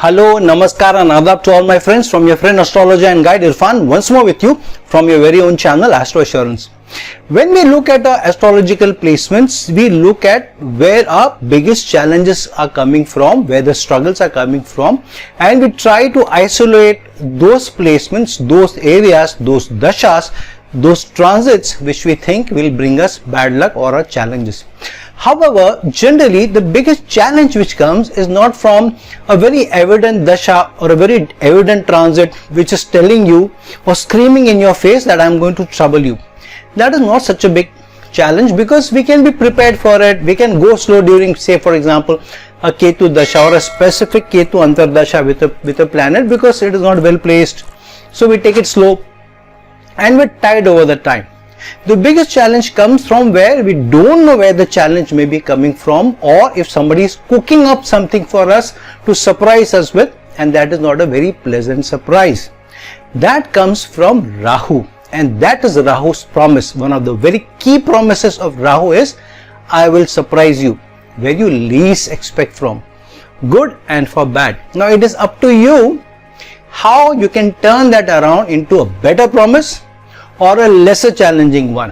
Hello, Namaskar and Adab to all my friends from your friend astrologer and guide Irfan once more with you from your very own channel Astro Assurance. When we look at our astrological placements, we look at where our biggest challenges are coming from, where the struggles are coming from, and we try to isolate those placements, those areas, those dashas, those transits which we think will bring us bad luck or our challenges. However, generally the biggest challenge which comes is not from a very evident dasha or a very evident transit which is telling you or screaming in your face that I am going to trouble you. That is not such a big challenge because we can be prepared for it. We can go slow during, say for example, a Ketu dasha or a specific Ketu antar dasha with a planet, because it is not well placed. So we take it slow and we tide over the time. The biggest challenge comes from where we don't know where the challenge may be coming from, or if somebody is cooking up something for us to surprise us with, and that is not a very pleasant surprise. That comes from Rahu, and that is Rahus Promise. One of the very key promises of Rahu is, I will surprise you where you least expect from, good and for bad. Now it is up to you how you can turn that around into a better promise or a lesser challenging one.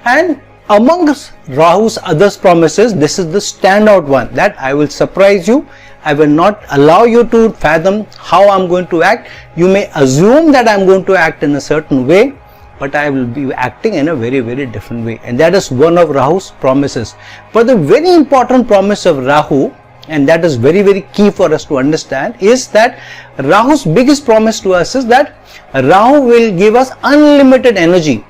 And amongst Rahu's other promises, this is the standout one, that I will surprise you. I will not allow you to fathom how I'm going to act. You may assume that I'm going to act in a certain way, but I will be acting in a very, very different way. And that is one of Rahu's promises. But the very important promise of Rahu, and that is very, very key for us to understand, is that Rahu's biggest promise to us is that Rahu will give us unlimited energy,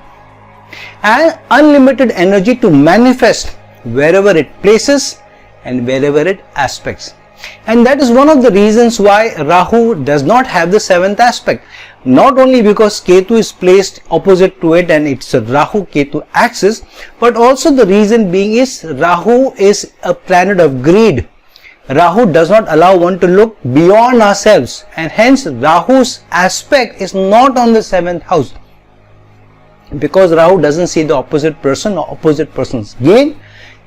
and unlimited energy to manifest wherever it places and wherever it aspects. And that is one of the reasons why Rahu does not have the seventh aspect. Not only because Ketu is placed opposite to it and it's a Rahu Ketu axis, but also the reason being is Rahu is a planet of greed. Rahu does not allow one to look beyond ourselves, and hence Rahu's aspect is not on the 7th house, because Rahu doesn't see the opposite person or opposite person's gain.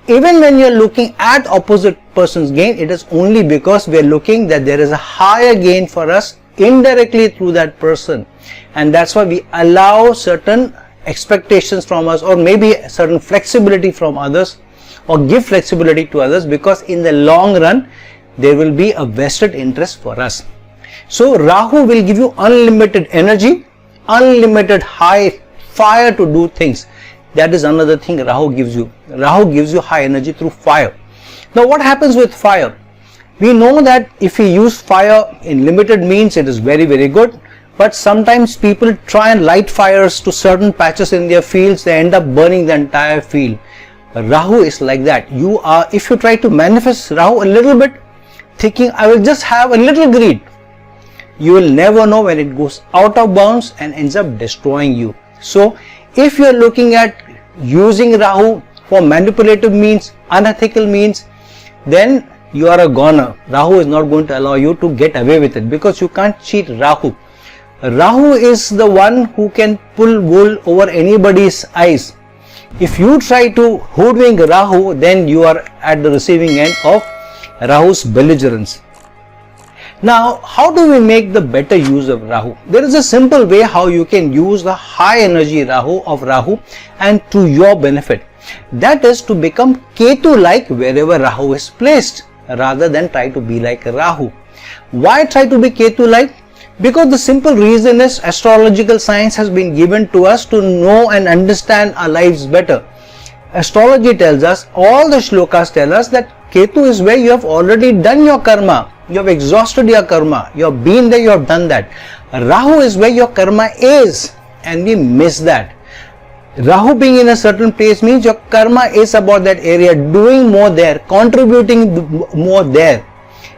Even when you are looking at opposite person's gain, it is only because we are looking that there is a higher gain for us indirectly through that person, and that's why we allow certain expectations from us, or maybe certain flexibility from others, or give flexibility to others, because in the long run there will be a vested interest for us. So Rahu will give you unlimited energy, unlimited high fire to do things. That is another thing Rahu gives you. Rahu gives you high energy through fire. Now what happens with fire? We know that if we use fire in limited means, it is very, very good. But sometimes people try and light fires to certain patches in their fields, they end up burning the entire field. Rahu is like that. If you try to manifest Rahu a little bit, thinking I will just have a little greed, you will never know when it goes out of bounds and ends up destroying you. So if you are looking at using Rahu for manipulative means, unethical means, then you are a goner. Rahu is not going to allow you to get away with it, because you can't cheat Rahu. Rahu is the one who can pull wool over anybody's eyes. If you try to hoodwink Rahu, then you are at the receiving end of Rahu's belligerence. Now, how do we make the better use of Rahu? There is a simple way how you can use the high energy Rahu and to your benefit. That is to become Ketu-like wherever Rahu is placed, rather than try to be like Rahu. Why try to be Ketu-like? Because the simple reason is astrological science has been given to us to know and understand our lives better. Astrology tells us, all the shlokas tell us that Ketu is where you have already done your karma. You have exhausted your karma. You have been there, you have done that. Rahu is where your karma is, and we miss that. Rahu being in a certain place means your karma is about that area, doing more there, contributing more there.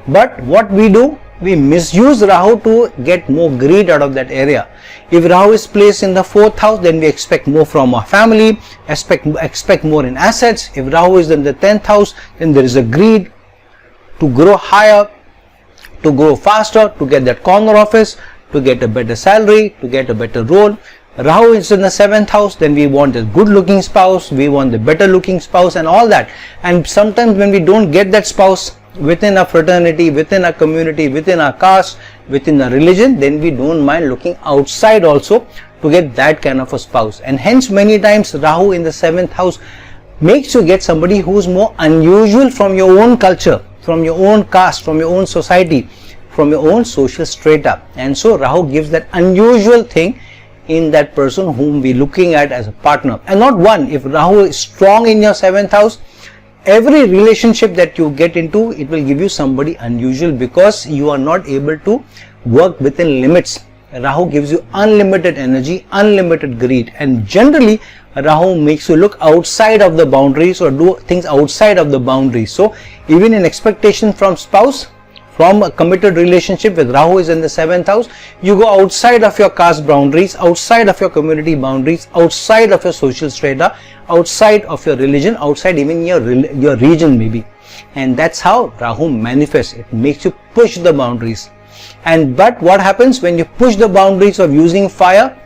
But what we do? We misuse Rahu to get more greed out of that area. If Rahu is placed in the 4th house, then we expect more from our family, expect more in assets. If Rahu is in the 10th house, then there is a greed to grow higher, to grow faster, to get that corner office, to get a better salary, to get a better role. Rahu is in the 7th house, then we want a good looking spouse, we want the better looking spouse and all that. And sometimes when we don't get that spouse, within a fraternity, within a community, within a caste, within a religion, then we don't mind looking outside also to get that kind of a spouse. And hence many times Rahu in the 7th house makes you get somebody who's more unusual from your own culture, from your own caste, from your own society, from your own social strata. And so Rahu gives that unusual thing in that person whom we looking at as a partner. And not one. If Rahu is strong in your 7th house, every relationship that you get into, it will give you somebody unusual, because you are not able to work within limits. Rahu gives you unlimited energy, unlimited greed, and generally Rahu makes you look outside of the boundaries or do things outside of the boundaries. So even in expectation from spouse, from a committed relationship with Rahu is in the 7th house, you go outside of your caste boundaries, outside of your community boundaries, outside of your social strata, outside of your religion, outside even your region maybe. And that's how Rahu manifests. It makes you push the boundaries. But what happens when you push the boundaries of using fire?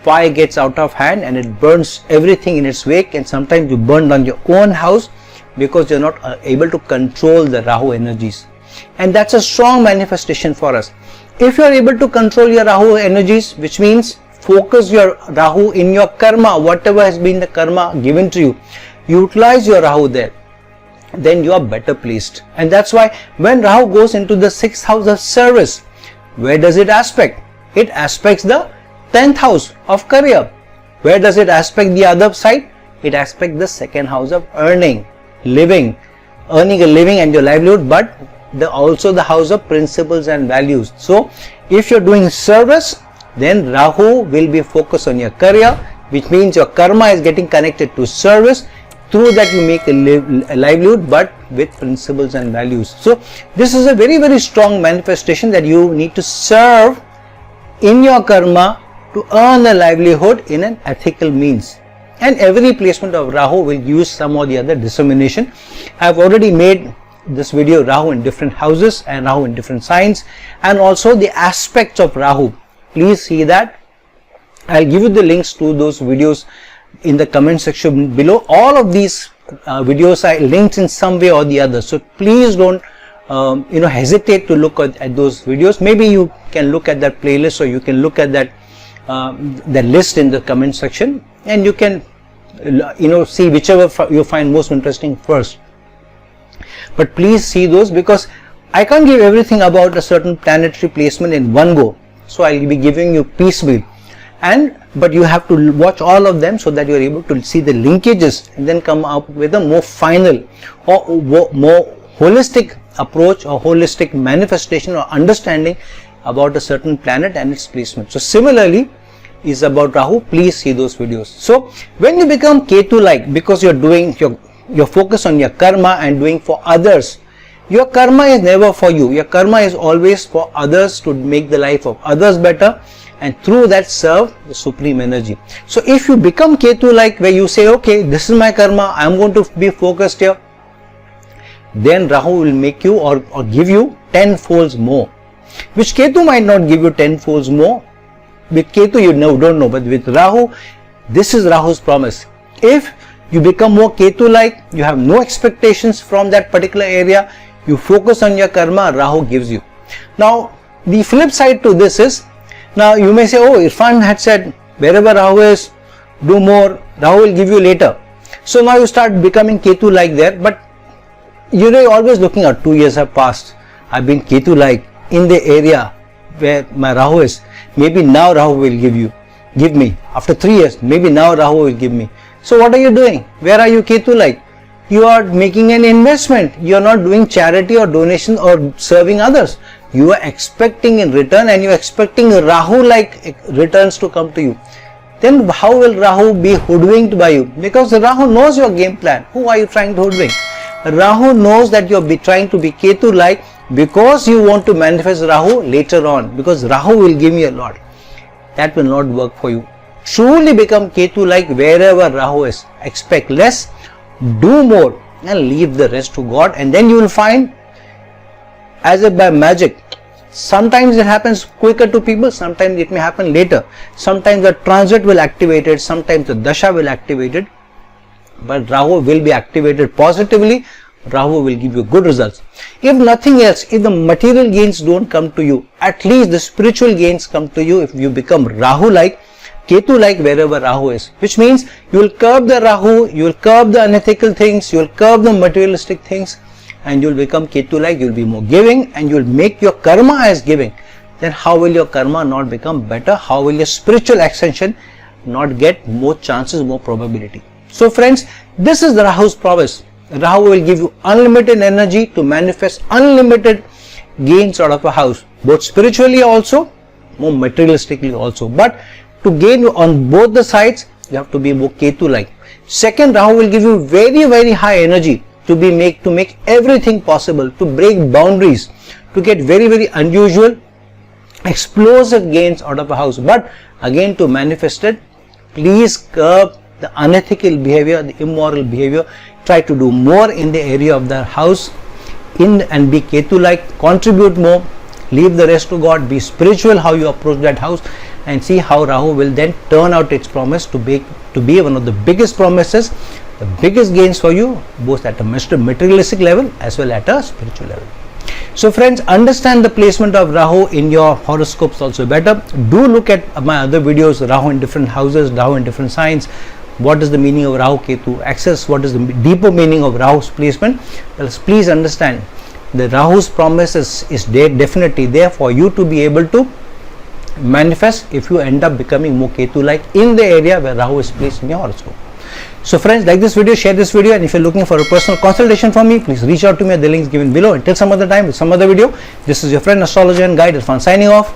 Fire gets out of hand and it burns everything in its wake, and sometimes you burn down your own house because you're not able to control the Rahu energies. And that's a strong manifestation for us. If you are able to control your Rahu energies, which means focus your Rahu in your karma, whatever has been the karma given to you, utilize your Rahu there, then you are better placed. And that's why when Rahu goes into the 6th house of service, where does it aspect? It aspects the 10th house of career. Where does it aspect the other side? It aspects the 2nd house of earning a living and your livelihood, but also the house of principles and values. So if you're doing service, then Rahu will be focused on your career, which means your karma is getting connected to service. Through that you make a livelihood, but with principles and values. So this is a very, very strong manifestation that you need to serve in your karma to earn a livelihood in an ethical means. And every placement of Rahu will use some or the other dissemination. I have already made this video Rahu in different houses and Rahu in different signs, and also the aspects of Rahu. Please see that. I'll give you the links to those videos in the comment section below. All of these videos are linked in some way or the other, so please don't hesitate to look at those videos. Maybe you can look at that playlist, or you can look at that list in the comment section, and you can see whichever you find most interesting first. But please see those, because I can't give everything about a certain planetary placement in one go, so I'll be giving you piecemeal. But you have to watch all of them so that you are able to see the linkages and then come up with a more final or more holistic approach or holistic manifestation or understanding about a certain planet and its placement. So similarly is about Rahu. Please see those videos. So when you become Ketu like, because you're doing your focus on your karma and doing for others, your karma is never for you. Your karma is always for others, to make the life of others better, and through that serve the supreme energy. So if you become Ketu like, where you say, okay, this is my karma, I am going to be focused here, then Rahu will make you or give you 10 folds more, which Ketu might not give you 10 folds more. With Ketu you don't know, but with Rahu, this is Rahu's promise. If you become more Ketu like, you have no expectations from that particular area, you focus on your karma, Rahu gives you. Now the flip side to this is, now you may say, oh, Irfan had said wherever Rahu is, do more, Rahu will give you later. So now you start becoming Ketu like there, but you're always looking at 2 years have passed, I've been Ketu like in the area where my Rahu is, maybe now Rahu will give me. After 3 years, maybe now Rahu will give me. So what are you doing? Where are you Ketu like? You are making an investment. You are not doing charity or donation or serving others. You are expecting in return, and you are expecting Rahu like returns to come to you. Then how will Rahu be hoodwinked by you? Because Rahu knows your game plan. Who are you trying to hoodwink? Rahu knows that you are trying to be Ketu like because you want to manifest Rahu later on, because Rahu will give me a lot. That will not work for you. Truly become Ketu like wherever Rahu is. Expect less, do more, and leave the rest to God, and then you will find, as if by magic, sometimes it happens quicker to people, sometimes it may happen later. Sometimes the transit will activate it, sometimes the dasha will activate it, but Rahu will be activated positively Rahu will give you good results. If nothing else, if the material gains don't come to you, at least the spiritual gains come to you if you become Rahu-like, Ketu-like wherever Rahu is. Which means you will curb the Rahu, you will curb the unethical things, you will curb the materialistic things, and you will become Ketu-like, you will be more giving, and you will make your karma as giving. Then how will your karma not become better? How will your spiritual ascension not get more chances, more probability? So friends, this is the Rahu's promise. Rahu will give you unlimited energy to manifest unlimited gains out of a house, both spiritually also, more materialistically also. But to gain on both the sides, you have to be more Ketu-like. Second, Rahu will give you very, very high energy to make everything possible, to break boundaries, to get very, very unusual, explosive gains out of a house. But again, to manifest it, please curb the unethical behavior, the immoral behavior. Try to do more in the area of the house and be Ketu-like, contribute more, leave the rest to God, be spiritual how you approach that house, and see how Rahu will then turn out its promise to be one of the biggest promises, the biggest gains for you, both at a materialistic level as well at a spiritual level. So friends, understand the placement of Rahu in your horoscopes also better. Do look at my other videos, Rahu in different houses, Rahu in different signs. What is the meaning of Rahu Ketu? Access what is the deeper meaning of Rahu's placement. Please understand the Rahu's promise is there, definitely there for you to be able to manifest if you end up becoming more Ketu-like in the area where Rahu is placed in your horoscope. So friends, like this video, share this video, and if you're looking for a personal consultation from me, please reach out to me at the links given below. Until some other time with some other video, this is your friend, astrologer and guide Irfan signing off.